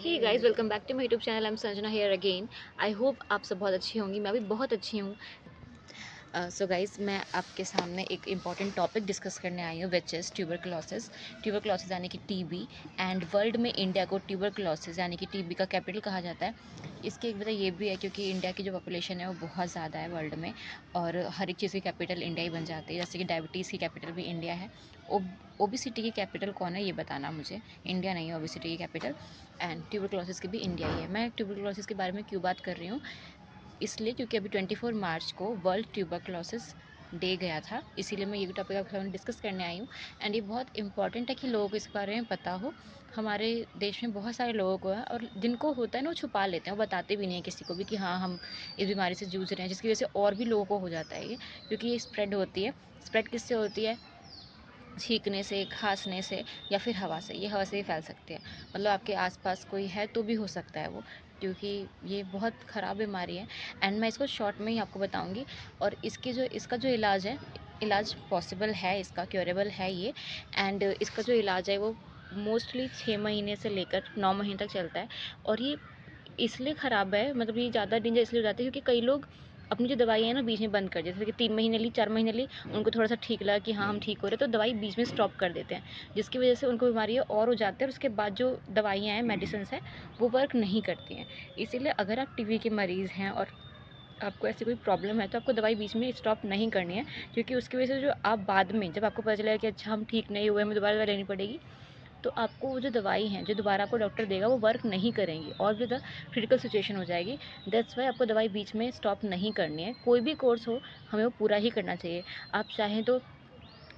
Hey guys, welcome back to my YouTube channel. I am Sanjana here again. I hope आप सब बहुत अच्छी होंगी। मैं भी बहुत अच्छी हूँ। सो गाइस, मैं आपके सामने एक इम्पॉर्टेंट टॉपिक डिस्कस करने आई हूँ, विच इज़ ट्यूबरक्लोसिस। ट्यूबरक्लोसिस यानी कि टीबी। एंड वर्ल्ड में इंडिया को ट्यूबरक्लोसिस यानी कि टीबी का कैपिटल कहा जाता है। इसकी एक वजह ये भी है क्योंकि इंडिया की जो पॉपुलेशन है वो बहुत ज़्यादा है वर्ल्ड में, और हर एक चीज़ की कैपिटल इंडिया ही बन जाती है। जैसे कि डायबिटीज़ की कैपिटल भी इंडिया है। ओबेसिटी की कैपिटल कौन है ये बताना मुझे। इंडिया नहीं है ओबेसिटी की कैपिटल। एंड ट्यूबरक्लोसिस की भी इंडिया ही है। मैं ट्यूबरक्लोसिस के बारे में क्यों बात कर रही हूँ, इसलिए क्योंकि अभी 24 मार्च को वर्ल्ड ट्यूबरक्लोसिस डे गया था, इसीलिए मैं ये टॉपिक आपके सामने डिस्कस करने आई हूँ। एंड ये बहुत इंपॉर्टेंट है कि लोगों को इस बारे में पता हो। हमारे देश में बहुत सारे लोगों को है, और जिनको होता है ना वो छुपा लेते हैं, वो बताते भी नहीं है किसी को भी कि हाँ हम इस बीमारी से जूझ रहे हैं, जिसकी वजह से और भी लोगों को हो जाता है ये, क्योंकि ये स्प्रेड होती है। स्प्रेड किससे होती है? छींकने से, खाँसने से, या फिर हवा से। ये हवा से ही फैल सकती है। मतलब आपके आसपास कोई है तो भी हो सकता है वो, क्योंकि ये बहुत ख़राब बीमारी है। एंड मैं इसको शॉर्ट में ही आपको बताऊंगी। और इसका जो इलाज है, इलाज पॉसिबल है, इसका क्योरेबल है ये। एंड इसका जो इलाज है वो मोस्टली 6 महीने से लेकर 9 महीने तक चलता है। और ये इसलिए ख़राब है, मतलब ये ज़्यादा डेंजर इसलिए हो जाता है क्योंकि कई लोग अपनी जो दवाई है ना बीच में बंद कर देते हैं। जैसे कि 3 महीने ली, 4 महीने ली, उनको थोड़ा-सा ठीक लगा कि हाँ, हम ठीक हो रहे हैं, तो दवाई बीच में स्टॉप कर देते हैं, जिसकी वजह से उनको बीमारी और हो जाती है, और उसके बाद जो दवाइयाँ हैं, मेडिसिन्स हैं, वो वर्क नहीं करती हैं। इसीलिए अगर आप टीबी के मरीज़ हैं और आपको ऐसी कोई प्रॉब्लम है, तो आपको दवाई बीच में स्टॉप नहीं करनी है, क्योंकि उसकी वजह से जो आप बाद में जब आपको पता चलेगा कि अच्छा हम ठीक नहीं हुए, हमें दोबारा दवाई लेनी पड़ेगी, तो आपको वो जो दवाई हैं, जो दोबारा आपको डॉक्टर देगा, वो वर्क नहीं करेंगी और भी ज़्यादा क्रिटिकल सिचुएशन हो जाएगी। दैट्स वाई आपको दवाई बीच में स्टॉप नहीं करनी है। कोई भी कोर्स हो, हमें वो पूरा ही करना चाहिए। आप चाहें तो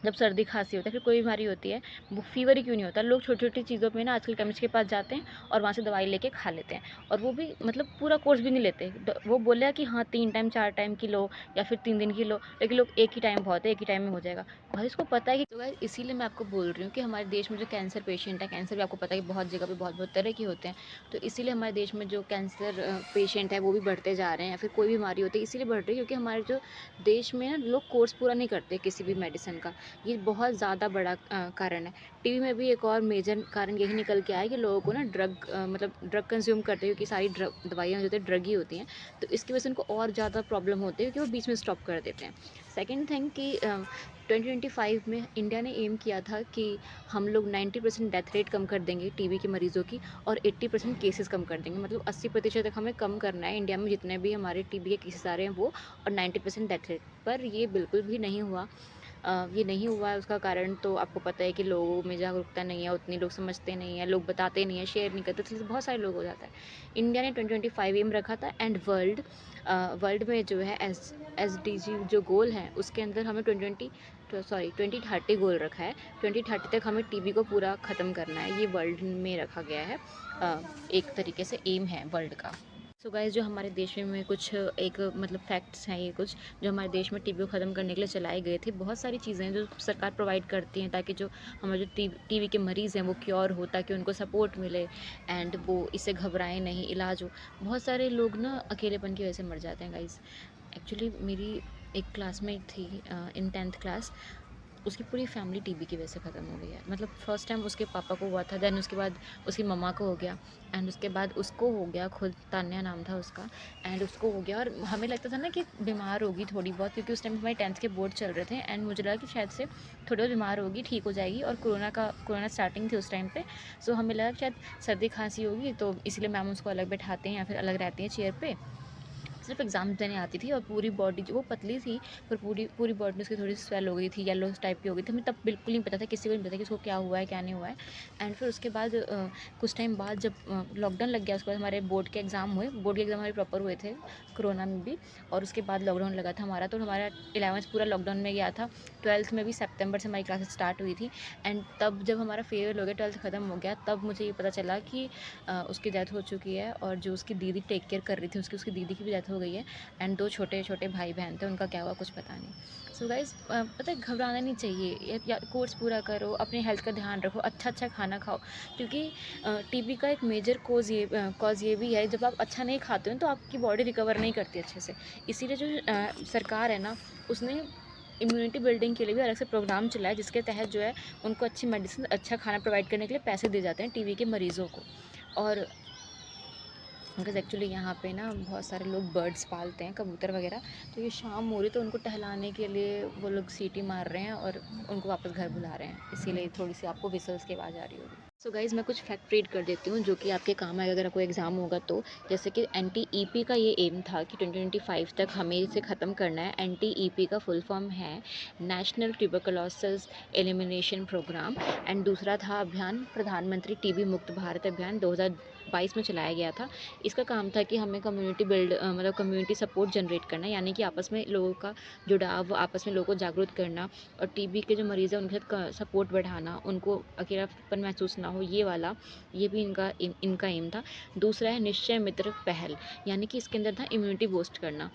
जब सर्दी खांसी होता है, फिर कोई बीमारी होती है, वो फीवर ही क्यों नहीं होता, लोग छोटी-छोटी चीज़ों पे ना आजकल केमिस्ट के पास जाते हैं और वहाँ से दवाई लेके खा लेते हैं, और वो भी मतलब पूरा कोर्स भी नहीं लेते। वो बोलेगा कि हाँ 3 टाइम 4 टाइम की लो, या फिर 3 दिन की लो, लेकिन लोग एक ही टाइम बहुत है, एक ही टाइम में हो जाएगा। भाई इसको पता है कि, तो गाइस इसीलिए मैं आपको बोल रही हूँ कि हमारे देश में जो कैंसर पेशेंट है, कैंसर भी आपको पता है कि बहुत जगह पे बहुत-बहुत तरह के होते हैं। तो इसीलिए हमारे देश में जो कैंसर पेशेंट है वो भी बढ़ते जा रहे हैं, या फिर कोई बीमारी होती है इसीलिए बढ़ रही है क्योंकि हमारे जो देश में ना लोग कोर्स पूरा नहीं करते किसी भी मेडिसिन का। ये बहुत ज़्यादा बड़ा कारण है। टीबी में भी एक और मेजर कारण यही निकल के आया है कि लोगों को ना मतलब ड्रग कंज़्यूम करते हैं, क्योंकि सारी दवाइयाँ जो होती हैं ड्रग ही होती हैं। तो इसकी वजह से उनको और ज़्यादा प्रॉब्लम होती है, क्योंकि वो बीच में स्टॉप कर देते हैं। सेकंड थिंग कि 2025 में इंडिया ने एम किया था कि हम लोग 90% डेथ रेट कम कर देंगे टीबी के मरीज़ों की, और 80% केसेस कम कर देंगे। मतलब 80% तक हमें कम करना है इंडिया में जितने भी हमारे टीबी के केसेस आ रहे हैं वो, और 90% डेथ रेट। पर ये बिल्कुल भी नहीं हुआ। ये नहीं हुआ है, उसका कारण तो आपको पता है कि लोगों में जागरूकता नहीं है, उतनी लोग समझते नहीं हैं, लोग बताते नहीं हैं, शेयर नहीं करते, इसलिए बहुत सारे लोग हो जाता है। इंडिया ने 2025 एम रखा था। एंड वर्ल्ड में जो है एसडीजी जो गोल है उसके अंदर हमें 2030 गोल रखा है। 2030 तक हमें टीबी को पूरा ख़त्म करना है, ये वर्ल्ड में रखा गया है। एक तरीके से एम है वर्ल्ड का। सो गाइस, जो हमारे देश में कुछ एक मतलब फैक्ट्स हैं, ये कुछ जो हमारे देश में टीबी को ख़त्म करने के लिए चलाए गए थे। बहुत सारी चीज़ें हैं जो सरकार प्रोवाइड करती हैं, ताकि जो हमारे जो टीबी के मरीज़ हैं वो क्योर हो, ताकि उनको सपोर्ट मिले, एंड वो इससे घबराएं नहीं, इलाज हो। बहुत सारे लोग ना अकेलेपन की वजह से मर जाते हैं गाइस। एक्चुअली मेरी एक क्लासमेट थी इन 10th क्लास, उसकी पूरी फैमिली टीबी की वजह से ख़त्म हो गई है। मतलब फर्स्ट टाइम उसके पापा को हुआ था, देन उसके बाद उसकी मम्मा को हो गया, एंड उसके बाद उसको हो गया खुद। तान्या नाम था उसका। एंड उसको हो गया, और हमें लगता था ना कि बीमार होगी थोड़ी बहुत, क्योंकि उस टाइम हमारे 10th के बोर्ड चल रहे थे, एंड मुझे लगा कि शायद से थोड़ी बहुत बीमार होगी, ठीक हो जाएगी। और कोरोना स्टार्टिंग थी उस टाइम पर, सो हमें लगा कि शायद सर्दी खांसी होगी, तो इसीलिए मैम उसको अलग बैठाते हैं या फिर अलग रहती हैं चेयर पर। सिर्फ एग्ज़ाम देने आती थी, और पूरी बॉडी जो वो पतली थी, पर पूरी पूरी बॉडी में उसकी थोड़ी स्वेल हो गई थी, येलो टाइप की हो गई थी। हमें तब बिल्कुल नहीं पता था, किसी को नहीं पता कि उसको क्या हुआ है क्या नहीं हुआ है। एंड फिर उसके बाद कुछ टाइम बाद जब लॉकडाउन लग गया, उसके बाद हमारे बोर्ड के एग्ज़ाम हुए। बोर्ड के एग्ज़ाम हमारे प्रॉपर हुए थे कोरोना में भी, और उसके बाद लॉकडाउन लगा था हमारा, तो हमारा 11th पूरा लॉकडाउन में गया था। 12th में भी सितंबर से हमारी क्लासेस स्टार्ट हुई थी। एंड तब जब हमारा फेयरवेल हो गया, 12th ख़त्म हो गया, तब मुझे ये पता चला कि उसकी डेथ हो चुकी है, और जो उसकी दीदी टेक केयर कर रही थी उसकी दीदी की भी डेथ हो गई है। एंड 2 छोटे-छोटे भाई-बहन थे, उनका क्या हुआ कुछ पता नहीं। सो गाइज़, पता है घबराना नहीं चाहिए, या कोर्स पूरा करो, अपने हेल्थ का ध्यान रखो, अच्छा-अच्छा खाना खाओ, क्योंकि टीबी का एक मेजर कॉज़ ये भी है, जब आप अच्छा नहीं खाते हो तो आपकी बॉडी रिकवर नहीं करती अच्छे से। इसीलिए जो सरकार है ना, उसने इम्यूनिटी बिल्डिंग के लिए भी अलग से प्रोग्राम चलाया, जिसके तहत जो है उनको अच्छी मेडिसिन, अच्छा खाना प्रोवाइड करने के लिए पैसे दिए जाते हैं टीबी के मरीज़ों को। और बिकॉज़ एक्चुअली यहाँ पे ना बहुत सारे लोग बर्ड्स पालते हैं, कबूतर वगैरह। तो ये शाम हो रही तो उनको टहलाने के लिए वो लोग सीटी मार रहे हैं और उनको वापस घर बुला रहे हैं, इसीलिए थोड़ी सी आपको विसल्स की आवाज़ आ रही होगी। सो गाइज़, मैं कुछ फैक्ट रीड कर देती हूँ जो कि आपके काम आएगा अगर कोई एग्ज़ाम होगा तो। जैसे कि NTEP का ये एम था कि 2025 तक हमें इसे ख़त्म करना है। NTEP का फुल फॉर्म है national tuberculosis elimination programme. And दूसरा था अभियान प्रधानमंत्री टीबी मुक्त भारत अभियान 2022 में चलाया गया था। इसका काम था कि हमें कम्युनिटी मतलब कम्युनिटी सपोर्ट जनरेट करना, यानी कि आपस में लोगों का जुड़ाव, आपस में लोगों को जागरूक करना और टीबी के जो मरीज़ हैं उनके साथ सपोर्ट बढ़ाना, उनको अकेलापन महसूस ना हो, ये वाला ये भी इनका एम था। दूसरा है निश्चय मित्र पहल, यानी कि इसके अंदर था इम्यूनिटी बूस्ट करना।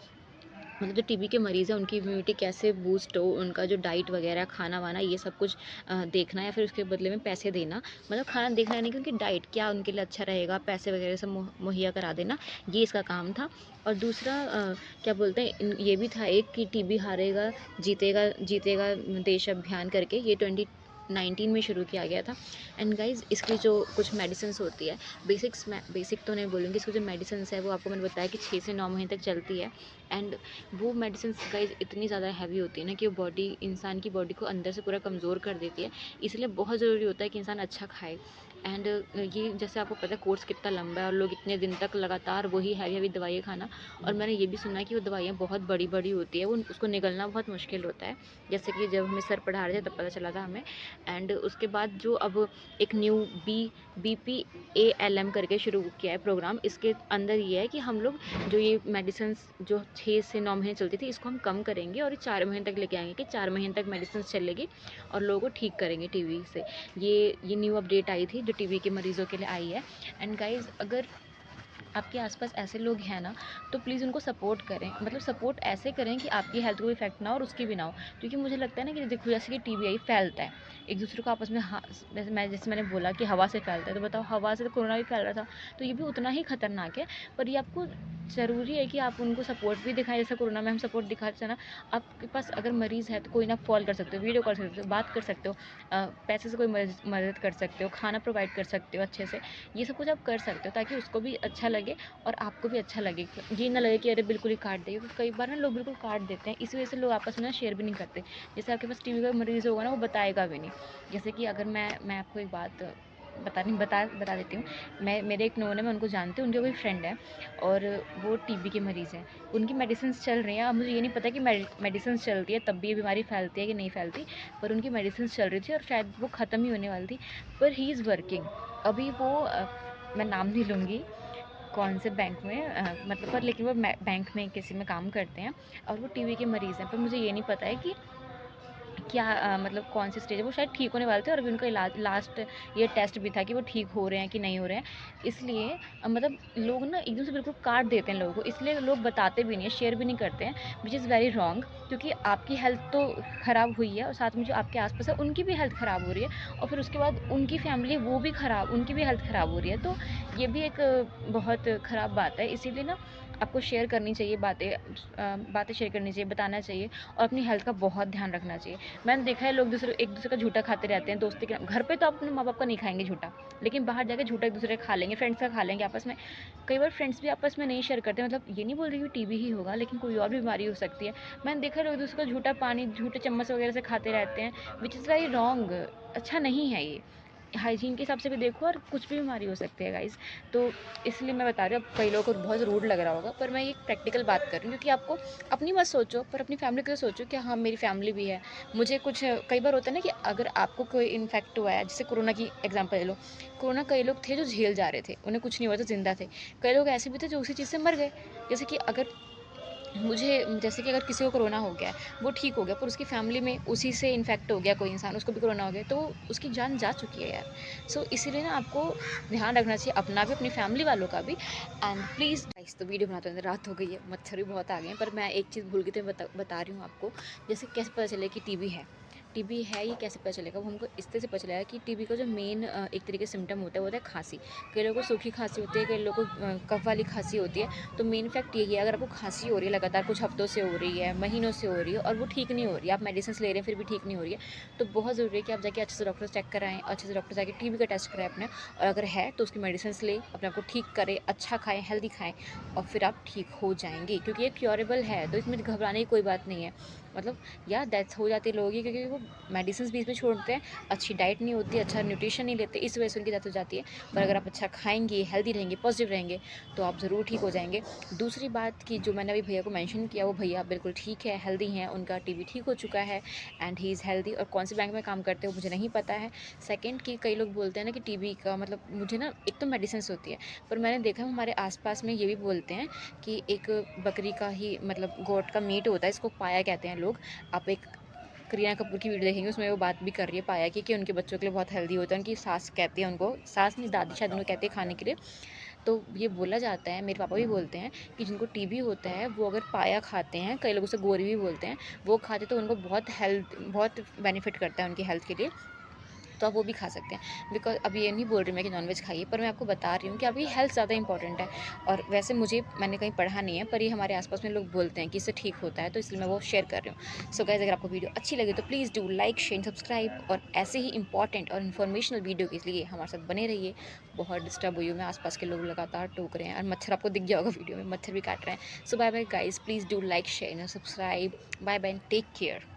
मतलब जो टीबी के मरीज़ हैं उनकी इम्यूनिटी कैसे बूस्ट हो, उनका जो डाइट वगैरह खाना वाना ये सब कुछ देखना या फिर उसके बदले में पैसे देना। मतलब खाना देखना नहीं, क्योंकि डाइट क्या उनके लिए अच्छा रहेगा, पैसे वगैरह सब मुहैया करा देना, ये इसका काम था। और दूसरा क्या बोलते हैं, ये भी था एक कि टीबी हारेगा जीतेगा जीतेगा देश अभियान करके, ये 2019 में शुरू किया गया था। एंड गाइज, इसकी जो कुछ मेडिसिन होती है, बेसिक तो नहीं बोलूँगी, इसकी जो मेडिसिन है वो आपको मैंने बताया कि 6 से 9 महीने तक चलती है। एंड वो मेडिसिन गाइज इतनी ज़्यादा हैवी होती है ना कि वो इंसान की बॉडी को अंदर से पूरा कमज़ोर कर देती है। इसलिए बहुत ज़रूरी होता है कि इंसान अच्छा खाए। एंड ये जैसे आपको पता है कोर्स कितना लंबा है और लोग इतने दिन तक लगातार वही हैवी हैवी दवाइयाँ खाना। और मैंने ये भी सुना है कि वो दवाइयाँ बहुत बड़ी बड़ी होती है, वो उसको निगलना बहुत मुश्किल होता है। जैसे कि जब हमें सर पढ़ा रहे थे तब पता चला था हमें। एंड उसके बाद जो अब एक न्यू BPALM करके शुरू किया है प्रोग्राम, इसके अंदर ये है कि हम लोग जो ये मेडिसिन जो 6 से 9 महीने चलती थी इसको हम कम करेंगे और 4 महीने तक लेके आएंगे कि 4 महीने तक मेडिसिन चलेगी और लोगों को ठीक करेंगे टीबी से। ये न्यू अपडेट आई थी जो टीबी के मरीज़ों के लिए आई है। एंड गाइज, अगर आपके आसपास ऐसे लोग हैं ना तो प्लीज़ उनको सपोर्ट करें, मतलब सपोर्ट ऐसे करें कि आपकी हेल्थ को भी इफेक्ट ना हो और उसकी भी ना हो। क्योंकि मुझे लगता है ना कि देखो, जैसे कि TBI फैलता है एक दूसरे को आपस में, जैसे मैंने बोला कि हवा से फैलता है, तो बताओ हवा से तो कोरोना भी फैल रहा था, तो ये भी उतना ही खतरनाक है। पर ये आपको ज़रूरी है कि आप उनको सपोर्ट भी दिखाएं, जैसे कोरोना में हम सपोर्ट दिखाते हैं ना। आपके पास अगर मरीज़ है तो कोई ना कॉल कर सकते हो, वीडियो कॉल कर सकते हो, बात कर सकते हो, पैसे से कोई मदद कर सकते हो, खाना प्रोवाइड कर सकते हो अच्छे से। ये सब कुछ आप कर सकते हो ताकि उसको भी अच्छा लगे और आपको भी अच्छा लगे। ये ना लगे कि अरे बिल्कुल ही काट दें, क्योंकि कई बार ना लोग बिल्कुल काट देते हैं, इसी वजह से लोग आपस में ना शेयर भी नहीं करते। जैसे आपके पास TBI का मरीज़ होगा ना, वो बताएगा भी नहीं। जैसे कि अगर मैं आपको एक बात बता देती हूँ। मेरे एक नोन है, मैं उनको जानती हूँ, उनके कोई फ्रेंड है और वो TB के मरीज़ हैं। उनकी मेडिसिन चल रही हैं। अब मुझे ये नहीं पता कि मेडिसिन चल रही है तब भी ये बीमारी फैलती है कि नहीं फैलती, पर उनकी मेडिसिन चल रही थी और शायद वो ख़त्म ही होने वाली थी। पर ही इज़ वर्किंग। अभी वो मैं नाम नहीं लूँगी कौन से बैंक में, मतलब, पर लेकिन वो बैंक में किसी में काम करते हैं और वो TB के मरीज़ हैं। पर मुझे ये नहीं पता है कि क्या मतलब कौन सी स्टेज है। वो शायद ठीक होने वाले थे और अभी उनका इलाज लास्ट ये टेस्ट भी था कि वो ठीक हो रहे हैं कि नहीं हो रहे हैं। इसलिए मतलब लोग ना एकदम से बिल्कुल काट देते हैं लोगों को, इसलिए लोग बताते भी नहीं हैं, शेयर भी नहीं करते हैं, विच इज़ वेरी रॉन्ग। क्योंकि आपकी हेल्थ तो ख़राब हुई है और साथ में जो आपके आसपास है उनकी भी हेल्थ ख़राब हो रही है और फिर उसके बाद उनकी फैमिली वो भी ख़राब, उनकी भी हेल्थ ख़राब हो रही है। तो ये भी एक बहुत ख़राब बात है। इसीलिए ना आपको शेयर करनी चाहिए बातें शेयर करनी चाहिए, बताना चाहिए और अपनी हेल्थ का बहुत ध्यान रखना चाहिए। मैंने देखा है लोग एक दूसरे का झूठा खाते रहते हैं दोस्ती के। घर पे तो आप अपने माँ बाप का नहीं खाएंगे झूठा, लेकिन बाहर जाके झूठा एक दूसरे का खा लेंगे, फ्रेंड्स का खा लेंगे आपस में। कई बार फ्रेंड्स भी आपस में नहीं शेयर करते, मतलब ये नहीं बोल रही कि TB ही होगा, लेकिन कोई और भी बीमारी हो सकती है। मैंने देखा है लोग एक दूसरे का झूठा पानी झूठे चम्मच वगैरह से खाते रहते हैं, विच इज़ वेरी रॉन्ग। अच्छा नहीं है ये, हाइजीन के हिसाब से भी देखो और कुछ भी बीमारी हो सकती है गाइज़। तो इसलिए मैं बता रही हूँ, अब कई लोगों को बहुत रूड लग रहा होगा, पर मैं ये प्रैक्टिकल बात कर रही हूँ। क्योंकि आपको अपनी मत सोचो पर अपनी फैमिली को सोचो कि हाँ मेरी फैमिली भी है। मुझे कुछ कई बार होता है ना कि अगर आपको कोई इन्फेक्ट हुआ है, जैसे कोरोना की एग्जांपल ले लो। कोरोना कई लोग थे जो झेल जा रहे थे, उन्हें कुछ नहीं हुआ तो जिंदा थे। कई लोग ऐसे भी थे जो उसी चीज़ से मर गए। जैसे कि जैसे कि अगर किसी को कोरोना हो गया है, वो ठीक हो गया, पर उसकी फैमिली में उसी से इन्फेक्ट हो गया कोई इंसान, उसको भी कोरोना हो गया, तो उसकी जान जा चुकी है यार। सो इसीलिए ना आपको ध्यान रखना चाहिए अपना भी, अपनी फैमिली वालों का भी। एंड प्लीज़ गाइस, तो वीडियो बनाते हैं, रात हो गई है, मच्छर भी बहुत आ गए हैं, पर मैं एक चीज़ भूल गई थी, बता रही हूँ आपको। जैसे कैसे पता चले कि TB है। टीबी है ये कैसे पता चलेगा? वो हमको इस तरह से पता चलेगा कि टीबी का जो मेन एक तरीके से सिम्टम होता है वो होता है खांसी। कई लोगों को सूखी खांसी होती है, कई लोगों को कफ वाली खांसी होती है। तो मेन फैक्ट यही है, अगर आपको खांसी हो रही है लगातार कुछ हफ्तों से हो रही है, महीनों से हो रही है और वो ठीक नहीं हो रही है, आप मेडिसिन ले रहे हैं फिर भी ठीक नहीं हो रही है, तो बहुत ज़रूरी है कि आप जाके अच्छे से डॉक्टर चेक कराएँ, अच्छे से डॉक्टर जाके टीबी का टेस्ट कराएँ अपने, और अगर है तो उसकी मेडिसिन लें, अपने आप को ठीक करें, अच्छा खाएँ, हेल्दी खाएँ, और फिर आप ठीक हो जाएँगे, क्योंकि ये क्योरेबल है। तो इसमें घबराने की कोई बात नहीं है। मतलब या डेथ हो जाती है लोगों की, क्योंकि वो मेडिसिन बीच में छोड़ते हैं, अच्छी डाइट नहीं होती, अच्छा न्यूट्रिशन नहीं लेते, इस वजह से उनकी डेथ हो जाती है। पर अगर आप अच्छा खाएंगे, हेल्दी रहेंगे, पॉजिटिव रहेंगे, तो आप ज़रूर ठीक हो जाएंगे। दूसरी बात कि जो मैंने अभी भैया को मेंशन किया, वो भैया बिल्कुल ठीक है, हेल्दी हैं, उनका टीबी ठीक हो चुका है एंड ही इज़ हेल्दी। और कौन से बैंक में काम करते हो मुझे नहीं पता है। सेकेंड कि कई लोग बोलते हैं ना कि टीबी का मतलब, मुझे ना एक तो मेडिसिन होती है, पर मैंने देखा है हमारे आसपास में ये भी बोलते हैं कि एक बकरी का ही मतलब गोट का मीट होता है, इसको पाया कहते हैं लोग। आप एक करीना कपूर की वीडियो देखेंगे, उसमें वो बात भी कर रही है पाया की कि उनके बच्चों के लिए बहुत हेल्दी होता है। उनकी सास कहती है उनको, सास नहीं दादी शायद उनको कहती है खाने के लिए। तो ये बोला जाता है, मेरे पापा भी बोलते हैं कि जिनको टीबी होता है वो अगर पाया खाते हैं, कई लोग उसे गोरी भी बोलते हैं, वो खाते तो उनको बहुत बेनिफिट करता है उनकी हेल्थ के लिए। तो आप वो भी खा सकते हैं। बिकॉज़ अभी ये नहीं बोल रही मैं कि नॉनवेज खाइए, पर मैं आपको बता रही हूँ कि अभी हेल्थ ज़्यादा इंपॉर्टेंट है। और वैसे मैंने कहीं पढ़ा नहीं है, पर ये हमारे आस-पास में लोग बोलते हैं कि इससे ठीक होता है, तो इसलिए मैं वो शेयर कर रही हूँ। सो गाइज़, अगर आपको वीडियो अच्छी लगी तो please do like, share, subscribe, और ऐसे ही इंपॉर्टेंट और इन्फॉर्मेशनल वीडियो के लिए हमारे साथ बने रहिए। बहुत डिस्टर्ब हुई हूँ मैं, आस-पास के लोग लगातार टोक रहे हैं और मच्छर आपको दिख गया होगा वीडियो में, मच्छर भी काट रहे हैं। So bye bye guys, please do like, share and subscribe. Bye bye and take care.